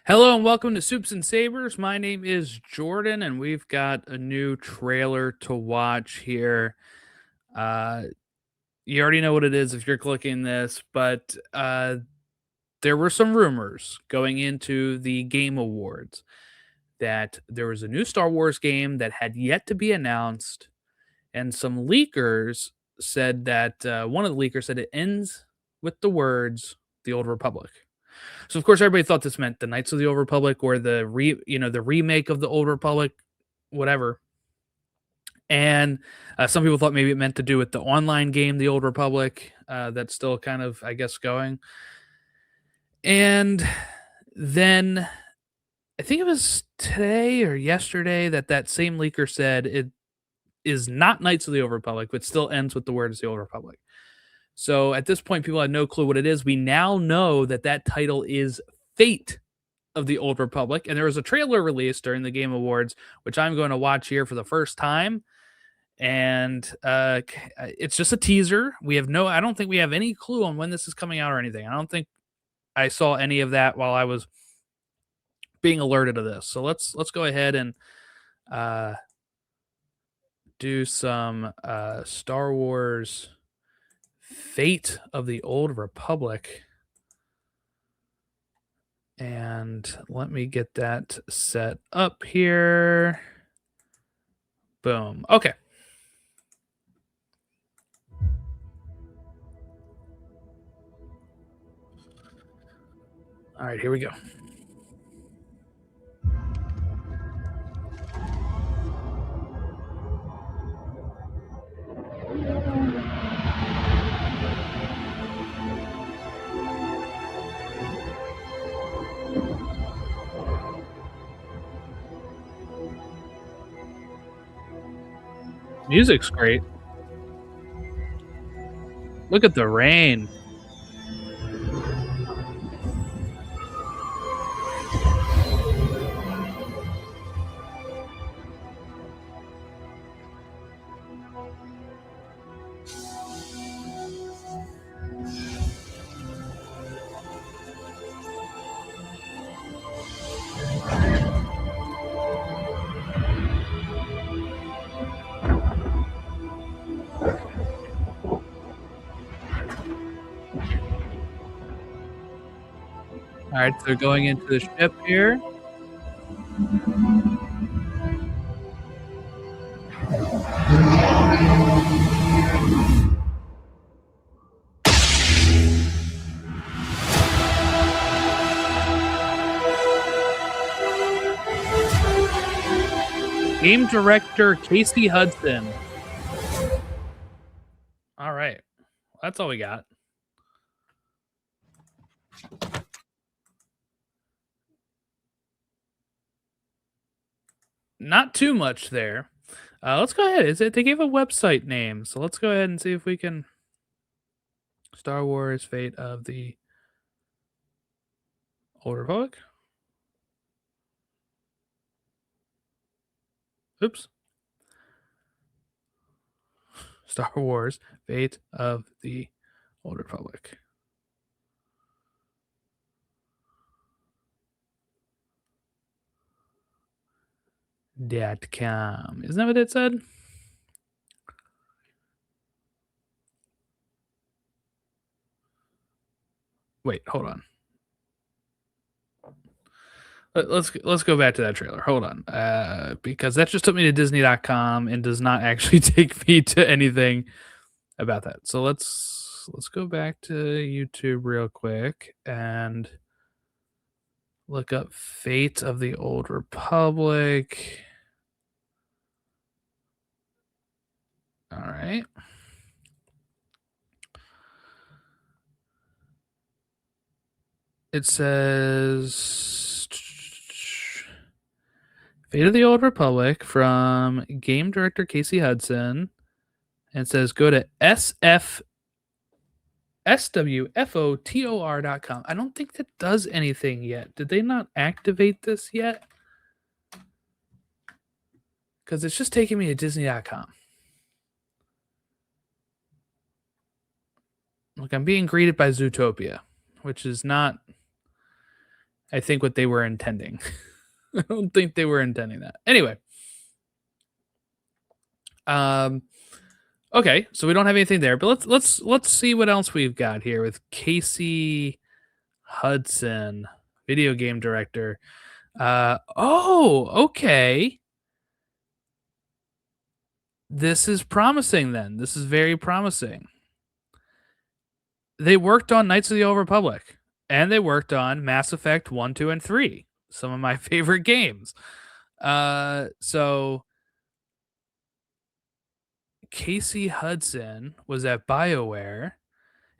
Hello and welcome to Soups and Sabers. My name is Jordan, and we've got a new trailer to watch here. Uh, you already know what it is if you're clicking this, but there were some rumors going into the Game Awards that there was a new Star Wars game that had yet to be announced, and some leakers said that one of the leakers said it ends with the words "The Old Republic." So of course everybody thought this meant the Knights of the Old Republic or the remake of the Old Republic, whatever. And some people thought maybe it meant to do with the online game, the Old Republic, that's still kind of, I guess, going. And then I think it was today or yesterday that that same leaker said it is not Knights of the Old Republic, but still ends with the words the Old Republic. So at this point, people had no clue what it is. We now know that that title is Fate of the Old Republic, and there was a trailer released during the Game Awards, which I'm going to watch here for the first time. And it's just a teaser. I don't think we have any clue on when this is coming out or anything. I don't think I saw any of that while I was being alerted to this. So let's go ahead and uh, do some Star Wars Fate of the Old Republic. And let me get that set up here. Boom. Okay. All right, here we go. Music's great. Look at the rain. All right, so going into the ship here. Game director Casey Hudson. All right, that's all we got. Not too much there. Let's go ahead. They gave a website name, so let's go ahead and see if we can. Star Wars: Fate of the Old Republic. Oops. Star Wars: Fate of the Old Republic. .com. Isn't that what it said? Wait, hold on. Let's go back to that trailer. Hold on, because that just took me to Disney.com and does not actually take me to anything about that. So let's go back to YouTube real quick and look up Fate of the Old Republic. All right. It says Fate of the Old Republic from game director Casey Hudson. And it says go to swfotor.com. I don't think that does anything yet. Did they not activate this yet? Because it's just taking me to Disney.com. Look, I'm being greeted by Zootopia, which is not I think what they were intending. I don't think they were intending that. Anyway, um, okay, so we don't have anything there, but let's see what else we've got here with Casey Hudson, video game director. Okay. This is promising then. This is very promising. They worked on Knights of the Old Republic, and they worked on Mass Effect 1, 2, and 3, some of my favorite games. So Casey Hudson was at BioWare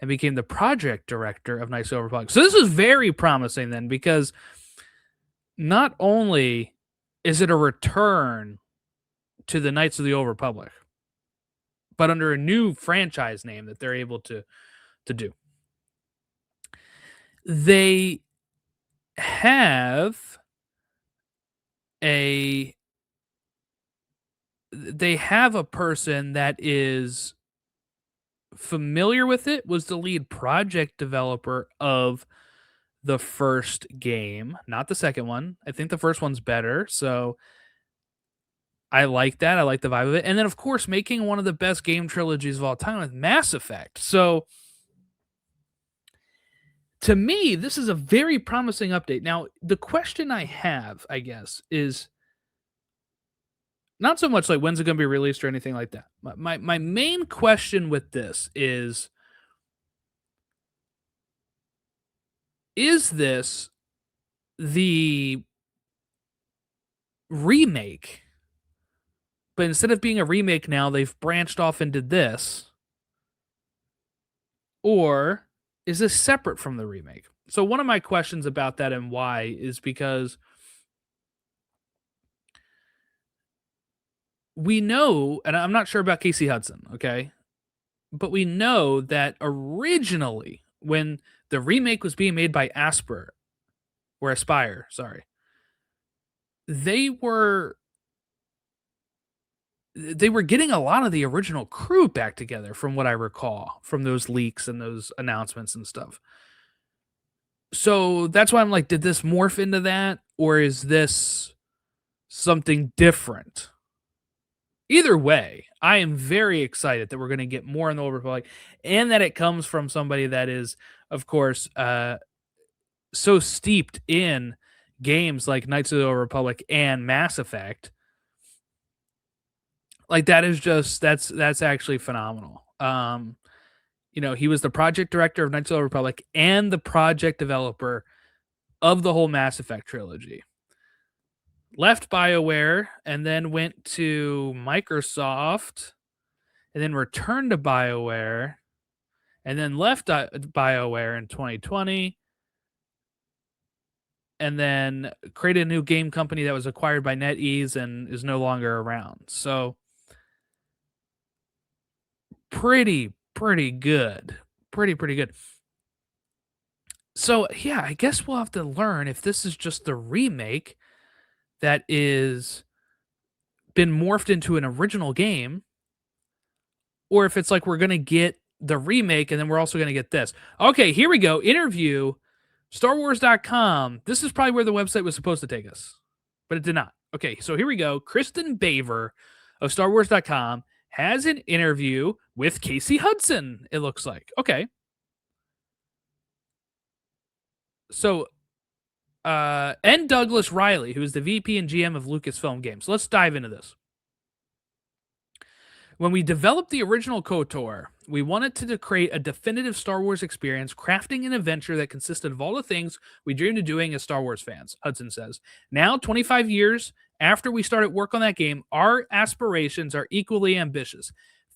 and became the project director of Knights of the Old Republic. So this is very promising then, because not only is it a return to the Knights of the Old Republic, but under a new franchise name that they're able to do. They have a person that is familiar with it, was the lead project developer of the first game, not the second one. I think the first one's better, so I like that. I like the vibe of it. And then, of course, making one of the best game trilogies of all time with Mass Effect. So, to me, this is a very promising update. Now, the question I have, I guess, is not so much like when's it going to be released or anything like that. My main question with this is this the remake? But instead of being a remake now, they've branched off into this. Or is this separate from the remake? So one of my questions about that and why is because we know, and I'm not sure about Casey Hudson, okay? But we know that originally, when the remake was being made by Aspire, sorry, they were getting a lot of the original crew back together, from what I recall, from those leaks and those announcements and stuff. So that's why I'm like, did this morph into that, or is this something different? Either way, I am very excited that we're going to get more in the Old Republic, and that it comes from somebody that is, of course, so steeped in games like Knights of the Old Republic and Mass Effect. Like, that is just that's actually phenomenal. He was the project director of Knights of the Old Republic and the project developer of the whole Mass Effect trilogy. Left BioWare and then went to Microsoft, and then returned to BioWare, and then left BioWare in 2020, and then created a new game company that was acquired by NetEase and is no longer around. So pretty good. Pretty good. So yeah, I guess we'll have to learn if this is just the remake that is been morphed into an original game, or if it's like we're going to get the remake and then we're also going to get this. Okay, here we go. Interview, StarWars.com. This is probably where the website was supposed to take us, but it did not. Okay, so here we go. Kristen Baver of StarWars.com has an interview with Casey Hudson, it looks like. Okay. So, and Douglas Riley, who is the VP and GM of Lucasfilm Games. Let's dive into this. When we developed the original KOTOR, we wanted to create a definitive Star Wars experience, crafting an adventure that consisted of all the things we dreamed of doing as Star Wars fans, Hudson says. Now, 25 years after we started work on that game, our aspirations are equally ambitious.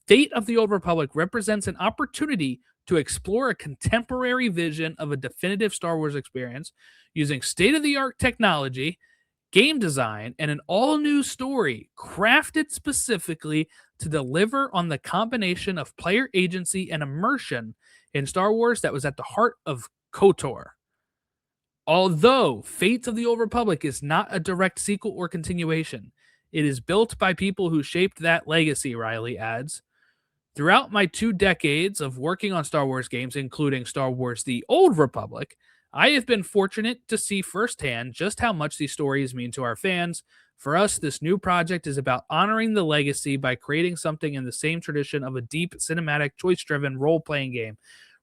Fate of the Old Republic represents an opportunity to explore a contemporary vision of a definitive Star Wars experience using state-of-the-art technology, game design, and an all-new story crafted specifically to deliver on the combination of player agency and immersion in Star Wars that was at the heart of KOTOR. Although Fate of the Old Republic is not a direct sequel or continuation, it is built by people who shaped that legacy, Riley adds. Throughout my 2 decades of working on Star Wars games, including Star Wars The Old Republic, I have been fortunate to see firsthand just how much these stories mean to our fans. For us, this new project is about honoring the legacy by creating something in the same tradition of a deep, cinematic, choice driven role playing game.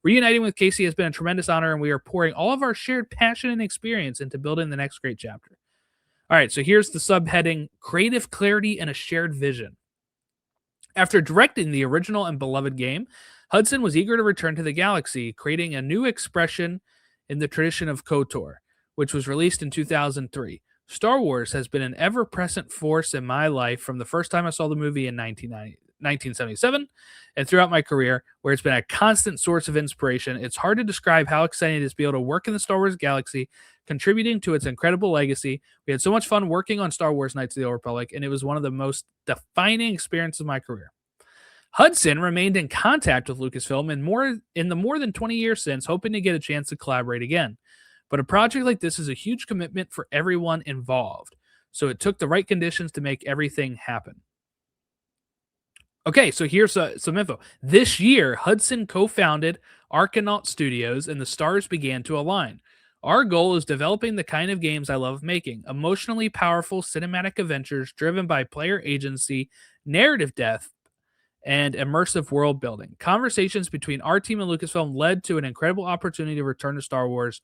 Reuniting with Casey has been a tremendous honor, and we are pouring all of our shared passion and experience into building the next great chapter. All right, so here's the subheading: Creative Clarity and a Shared Vision. After directing the original and beloved game, Hudson was eager to return to the galaxy, creating a new expression in the tradition of KOTOR, which was released in 2003. Star Wars has been an ever present force in my life from the first time I saw the movie in 1977 and throughout my career, where it's been a constant source of inspiration. It's hard to describe how exciting it is to be able to work in the Star Wars galaxy, contributing to its incredible legacy. We had so much fun working on Star Wars Knights of the Old Republic, and it was one of the most defining experiences of my career. Hudson remained in contact with Lucasfilm in the more than 20 years since, hoping to get a chance to collaborate again. But a project like this is a huge commitment for everyone involved, so it took the right conditions to make everything happen. Okay, so here's some info. This year, Hudson co-founded Archanaut Studios, and the stars began to align. Our goal is developing the kind of games I love making: emotionally powerful cinematic adventures driven by player agency, narrative depth, and immersive world building. Conversations between our team and Lucasfilm led to an incredible opportunity to return to Star Wars.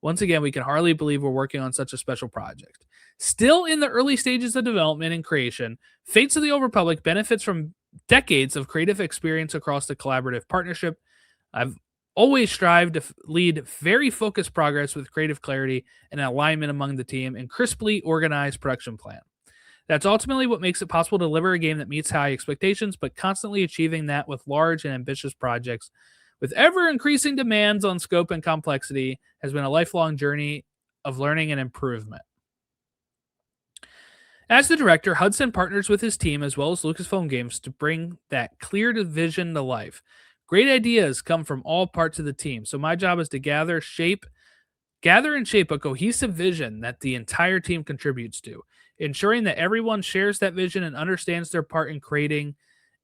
Once again, we can hardly believe we're working on such a special project. Still in the early stages of development and creation, Fates of the Old Republic benefits from decades of creative experience across the collaborative partnership. I've always strived to lead very focused progress with creative clarity and alignment among the team and crisply organized production plan. That's ultimately what makes it possible to deliver a game that meets high expectations, but constantly achieving that with large and ambitious projects. With ever increasing demands on scope and complexity, has been a lifelong journey of learning and improvement. As the director, Hudson partners with his team as well as Lucasfilm Games to bring that clear vision to life. Great ideas come from all parts of the team, so my job is to gather and shape a cohesive vision that the entire team contributes to, ensuring that everyone shares that vision and understands their part in creating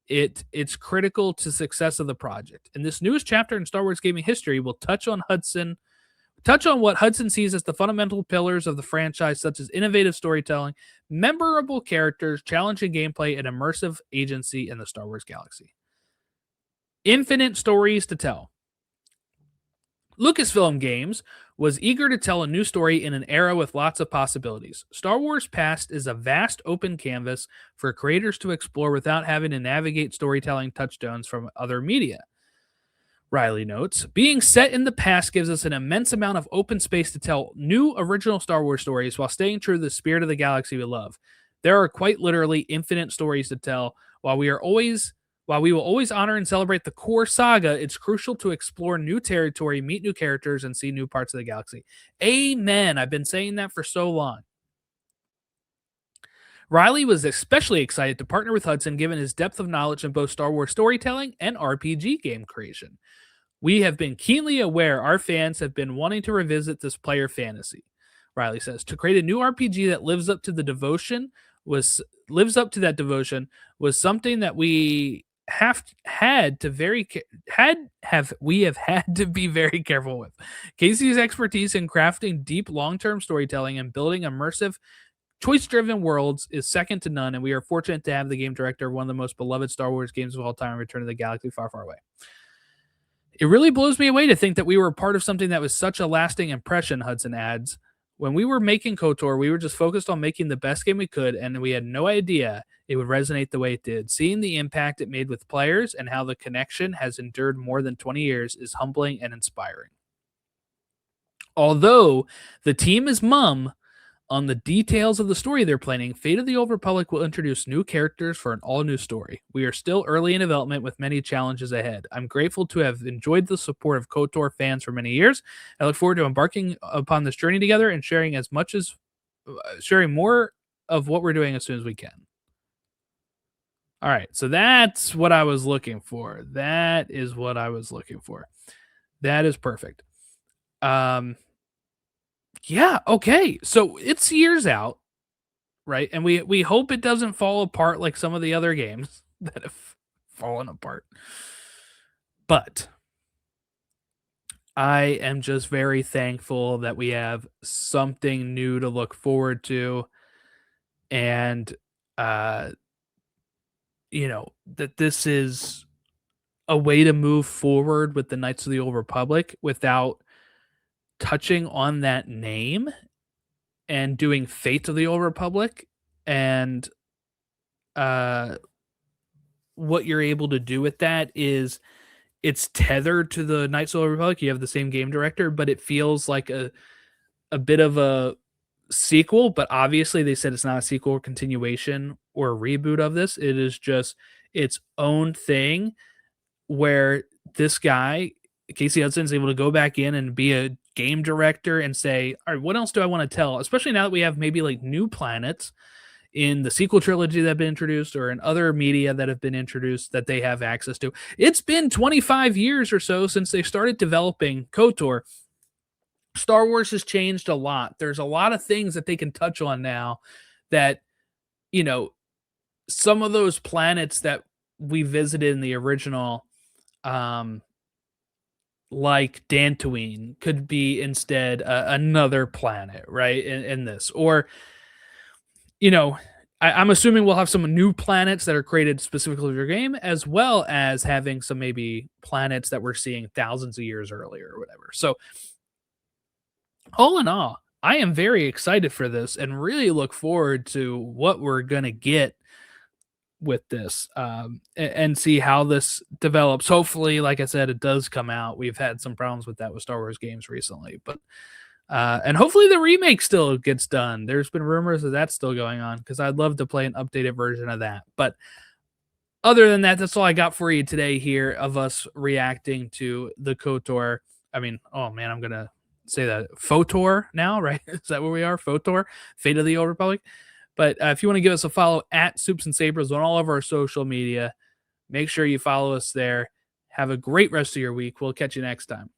it. It's critical to success of the project. And this newest chapter in Star Wars gaming history will touch on what Hudson sees as the fundamental pillars of the franchise, such as innovative storytelling, memorable characters, challenging gameplay, and immersive agency in the Star Wars galaxy. Infinite stories to tell. Lucasfilm Games was eager to tell a new story in an era with lots of possibilities. Star Wars Past is a vast open canvas for creators to explore without having to navigate storytelling touchstones from other media. Riley notes, being set in the past gives us an immense amount of open space to tell new original Star Wars stories while staying true to the spirit of the galaxy we love. There are quite literally infinite stories to tell. While we will always honor and celebrate the core saga, it's crucial to explore new territory, meet new characters, and see new parts of the galaxy. Amen. I've been saying that for so long. Riley was especially excited to partner with Hudson given his depth of knowledge in both Star Wars storytelling and RPG game creation. We have been keenly aware our fans have been wanting to revisit this player fantasy, Riley says. To create a new RPG that lives up to that devotion was something that we have had to be very careful with. Casey's expertise in crafting deep long-term storytelling and building immersive choice-driven worlds is second to none, and we are fortunate to have the game director of one of the most beloved Star Wars games of all time, Return to the Galaxy, far, far away. It really blows me away to think that we were a part of something that was such a lasting impression, Hudson adds. When we were making KOTOR, we were just focused on making the best game we could, and we had no idea it would resonate the way it did. Seeing the impact it made with players and how the connection has endured more than 20 years is humbling and inspiring. Although the team is mum on the details of the story they're planning, Fate of the Old Republic will introduce new characters for an all-new story. We are still early in development with many challenges ahead. I'm grateful to have enjoyed the support of KOTOR fans for many years. I look forward to embarking upon this journey together and sharing more of what we're doing as soon as we can. All right, so that's what I was looking for. That is what I was looking for. That is perfect. Yeah, okay. So it's years out, right? And we hope it doesn't fall apart like some of the other games that have fallen apart. But I am just very thankful that we have something new to look forward to, and, uh, that this is a way to move forward with the Knights of the Old Republic without touching on that name and doing Fate of the Old Republic, and, uh, what you're able to do with that is it's tethered to the Knights of the Old Republic. You have the same game director, but it feels like a bit of a sequel, but obviously they said it's not a sequel or continuation or a reboot of this. It is just its own thing where this guy, Casey Hudson, is able to go back in and be a game director and say, all right, what else do I want to tell? Especially now that we have maybe like new planets in the sequel trilogy that have been introduced or in other media that have been introduced that they have access to. It's been 25 years or so since they started developing KOTOR. Star Wars has changed a lot. There's a lot of things that they can touch on now that, you know, some of those planets that we visited in the original, um, like Dantooine, could be instead another planet, right? In this, or you know, I'm assuming we'll have some new planets that are created specifically for your game, as well as having some maybe planets that we're seeing thousands of years earlier or whatever. So, all in all, I am very excited for this and really look forward to what we're gonna get with this, and see how this develops. Hopefully, like I said, it does come out. We've had some problems with that with Star Wars games recently, but and hopefully the remake still gets done. There's been rumors of that's still going on because I'd love to play an updated version of that. But other than that, that's all I got for you today here of us reacting to the KOTOR. I mean, oh man, I'm gonna say that FOTOR now, right? Is that where we are? FOTOR, Fate of the Old Republic. But if you want to give us a follow at Soups and Sabers on all of our social media, make sure you follow us there. Have a great rest of your week. We'll catch you next time.